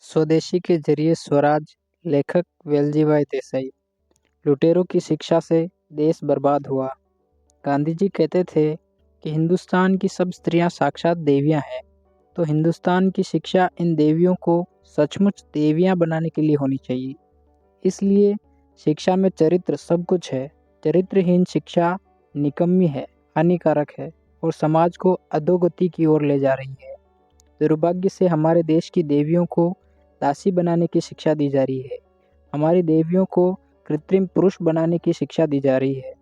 स्वदेशी के जरिए स्वराज। लेखक वेलजीभाई देसाई। लुटेरों की शिक्षा से देश बर्बाद हुआ। गांधी जी कहते थे कि हिंदुस्तान की सब स्त्रियां साक्षात देवियां हैं, तो हिंदुस्तान की शिक्षा इन देवियों को सचमुच देवियां बनाने के लिए होनी चाहिए। इसलिए शिक्षा में चरित्र सब कुछ है। चरित्रहीन शिक्षा निकम्मी है, हानिकारक है और समाज को अधोगति की ओर ले जा रही है। दुर्भाग्य से हमारे देश की देवियों को दासी बनाने की शिक्षा दी जा रही है। हमारी देवियों को कृत्रिम पुरुष बनाने की शिक्षा दी जा रही है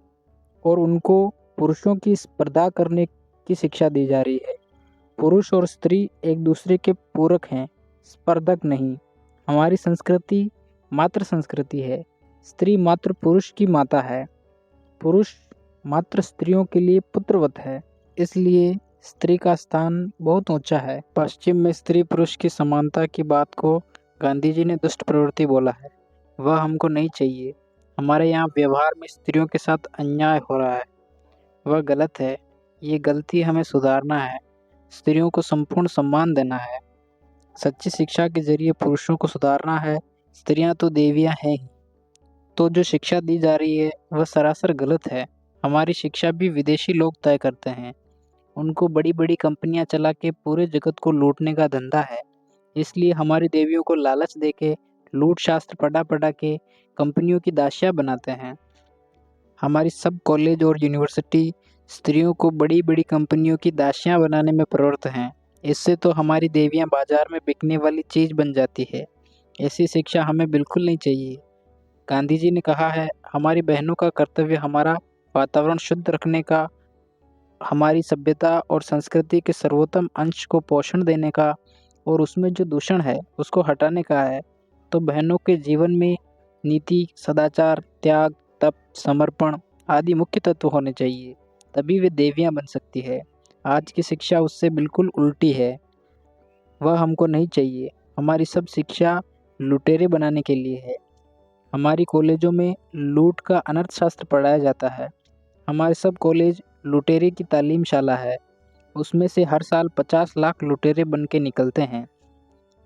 और उनको पुरुषों की स्पर्धा करने की शिक्षा दी जा रही है। पुरुष और स्त्री एक दूसरे के पूरक हैं, स्पर्धक नहीं। हमारी संस्कृति मात्र संस्कृति है। स्त्री मात्र पुरुष की माता है। पुरुष मात्र स्त्रियों के लिए पुत्रवत है। इसलिए स्त्री का स्थान बहुत ऊंचा है। पश्चिम में स्त्री पुरुष की समानता की बात को गांधी जी ने दुष्ट प्रवृत्ति बोला है। वह हमको नहीं चाहिए। हमारे यहाँ व्यवहार में स्त्रियों के साथ अन्याय हो रहा है, वह गलत है। ये गलती हमें सुधारना है। स्त्रियों को संपूर्ण सम्मान देना है। सच्ची शिक्षा के जरिए पुरुषों को सुधारना है। स्त्रियां तो देवियां हैं ही। तो जो शिक्षा दी जा रही है वह सरासर गलत है। हमारी शिक्षा भी विदेशी लोग तय करते हैं। उनको बड़ी बड़ी कंपनियां चला के पूरे जगत को लूटने का धंधा है। इसलिए हमारी देवियों को लालच देके लूट शास्त्र पढ़ा पढ़ा के कंपनियों की दासियां बनाते हैं। हमारी सब कॉलेज और यूनिवर्सिटी स्त्रियों को बड़ी बड़ी कंपनियों की दासियां बनाने में प्रवृत्त हैं। इससे तो हमारी देवियां बाजार में बिकने वाली चीज बन जाती है। ऐसी शिक्षा हमें बिल्कुल नहीं चाहिए। गांधी जी ने कहा है, हमारी बहनों का कर्तव्य हमारा वातावरण शुद्ध रखने का, हमारी सभ्यता और संस्कृति के सर्वोत्तम अंश को पोषण देने का और उसमें जो दूषण है उसको हटाने का है। तो बहनों के जीवन में नीति, सदाचार, त्याग, तप, समर्पण आदि मुख्य तत्व होने चाहिए, तभी वे देवियां बन सकती है। आज की शिक्षा उससे बिल्कुल उल्टी है। वह हमको नहीं चाहिए। हमारी सब शिक्षा लुटेरे बनाने के लिए है। हमारी कॉलेजों में लूट का अनर्थशास्त्र पढ़ाया जाता है। हमारे सब कॉलेज लुटेरे की तालीमशाला है। उसमें से हर साल 50 लाख लुटेरे बन के निकलते हैं,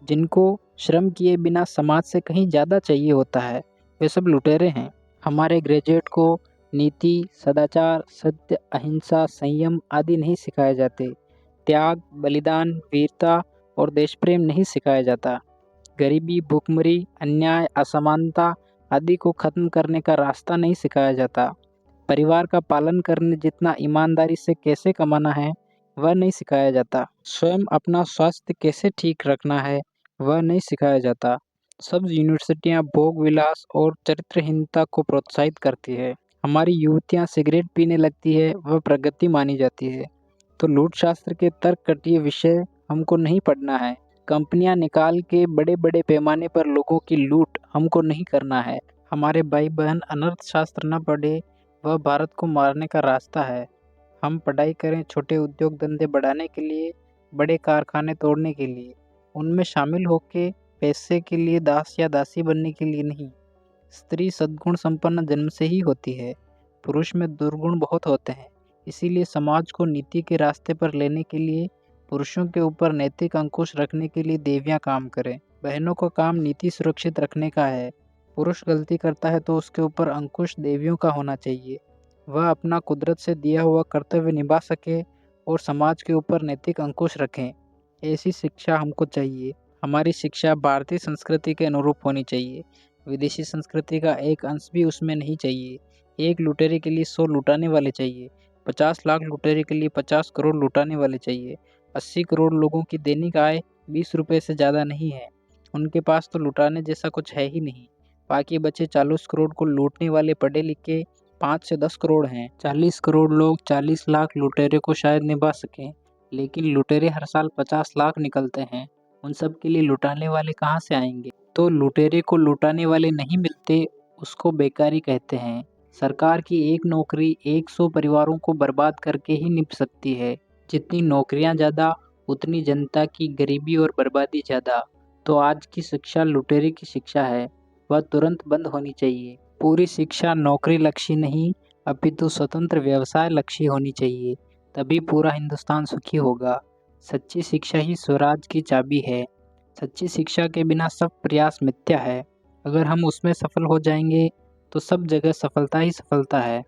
जिनको श्रम किए बिना समाज से कहीं ज़्यादा चाहिए होता है। वे सब लुटेरे हैं। हमारे ग्रेजुएट को नीति, सदाचार, सत्य, अहिंसा, संयम आदि नहीं सिखाए जाते। त्याग, बलिदान, वीरता और देश प्रेम नहीं सिखाया जाता। गरीबी, भूखमरी, अन्याय, असमानता आदि को खत्म करने का रास्ता नहीं सिखाया जाता। परिवार का पालन करने जितना ईमानदारी से कैसे कमाना है वह नहीं सिखाया जाता। स्वयं अपना स्वास्थ्य कैसे ठीक रखना है वह नहीं सिखाया जाता। सब यूनिवर्सिटियां भोग विलास और चरित्रहीनता को प्रोत्साहित करती है। हमारी युवतियां सिगरेट पीने लगती है, वह प्रगति मानी जाती है। तो लूट शास्त्र के तर्क कटिए विषय हमको नहीं पढ़ना है। कंपनियां निकाल के बड़े बड़े पैमाने पर लोगों की लूट हमको नहीं करना है। हमारे भाई बहन अनर्थ शास्त्र न पढ़े, वह भारत को मारने का रास्ता है। हम पढ़ाई करें छोटे उद्योग धंधे बढ़ाने के लिए, बड़े कारखाने तोड़ने के लिए, उनमें शामिल होके पैसे के लिए दास या दासी बनने के लिए नहीं। स्त्री सद्गुण संपन्न जन्म से ही होती है। पुरुष में दुर्गुण बहुत होते हैं। इसीलिए समाज को नीति के रास्ते पर लेने के लिए, पुरुषों के ऊपर नैतिक अंकुश रखने के लिए देवियां काम करें। बहनों का काम नीति सुरक्षित रखने का है। पुरुष गलती करता है तो उसके ऊपर अंकुश देवियों का होना चाहिए। वह अपना कुदरत से दिया हुआ कर्तव्य निभा सके और समाज के ऊपर नैतिक अंकुश रखें। ऐसी शिक्षा हमको चाहिए। हमारी शिक्षा भारतीय संस्कृति के अनुरूप होनी चाहिए। विदेशी संस्कृति का एक अंश भी उसमें नहीं चाहिए। एक लुटेरे के लिए 100 लुटाने वाले चाहिए। 50 लाख लुटेरे के लिए 50 करोड़ लुटाने वाले चाहिए। 80 करोड़ लोगों की दैनिक आय 20 रुपये से ज़्यादा नहीं है। उनके पास तो लुटाने जैसा कुछ है ही नहीं। बाकी बचे 40 करोड़ को लूटने वाले पढ़े लिखे 5 से 10 करोड़ हैं। 40 करोड़ लोग 40 लाख लुटेरे को शायद निभा सकें, लेकिन लुटेरे हर साल 50 लाख निकलते हैं। उन सब के लिए लुटाने वाले कहाँ से आएंगे? तो लुटेरे को लुटाने वाले नहीं मिलते, उसको बेकारी कहते हैं। सरकार की एक नौकरी 100 परिवारों को बर्बाद करके ही निभ सकती है। जितनी नौकरियां ज़्यादा, उतनी जनता की गरीबी और बर्बादी ज़्यादा। तो आज की शिक्षा लुटेरे की शिक्षा है, वह तुरंत बंद होनी चाहिए। पूरी शिक्षा नौकरी लक्ष्य नहीं, अपितु स्वतंत्र व्यवसाय लक्ष्य होनी चाहिए। तभी पूरा हिंदुस्तान सुखी होगा। सच्ची शिक्षा ही स्वराज की चाबी है। सच्ची शिक्षा के बिना सब प्रयास मिथ्या है। अगर हम उसमें सफल हो जाएंगे तो सब जगह सफलता ही सफलता है।